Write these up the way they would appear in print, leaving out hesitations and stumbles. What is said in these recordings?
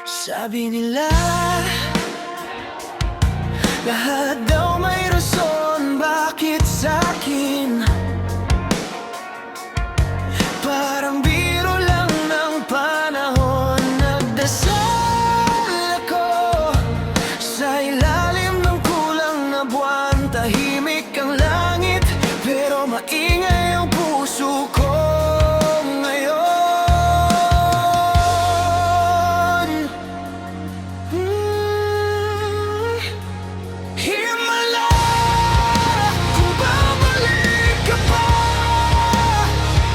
Sabi nila lahat daw may rason, bakit sa'kin parang biro lang ng panahon. Nagdasal ako sa ilalim ng kulang na buwan. Tahimik ang langit pero maingay ang puso ko ngayon. Himala, kung babalik ka pa,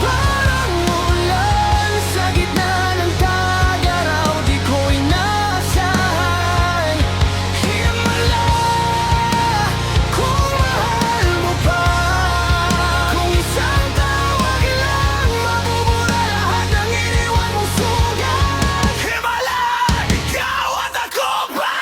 parang ulan sa gitna ng tag-araw, di ko inaasahan. Himala, kung mahal mo pa, kung isang tawag lang, mabubura lahat ng iniwan mong sugat. Himala, ikaw at ako pa.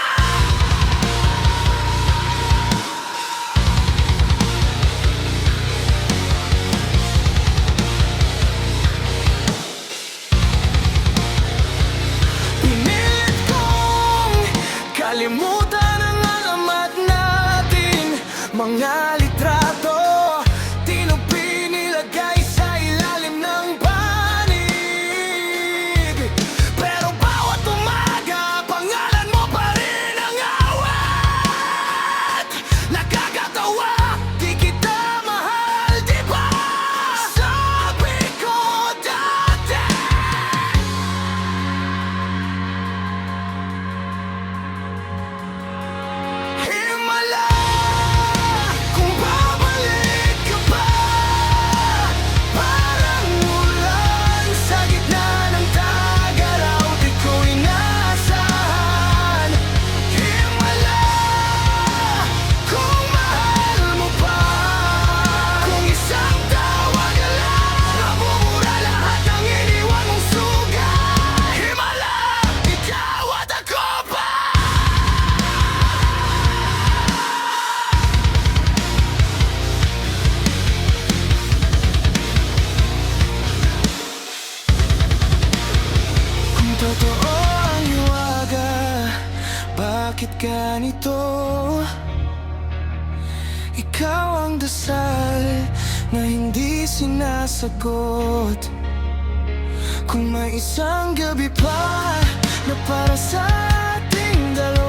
Pinilit kong kalimutan ang alamat natin. Mga litrato tinupi, nilagay sa ilalim ng panig. Pero bawat umaga, pangalan mo pa rin ang awat. Nakakatawa, di kita mahal, di ba? Sabi ko dati. Himala, kung babalik ka pa, parang ulan sa gitna ng tag-araw, di ko inaasahan. Himala, kung mahal mo pa, kung isang tawag lang, mabubura lahat ng iniwan mong sugat. Himala, ikaw at ako pa. Kung totoo ang hiwaga, bakit ganito? Ikaw ang dasal na hindi sinasagot. Kung may isang gabi pa na para sa ating dalawa,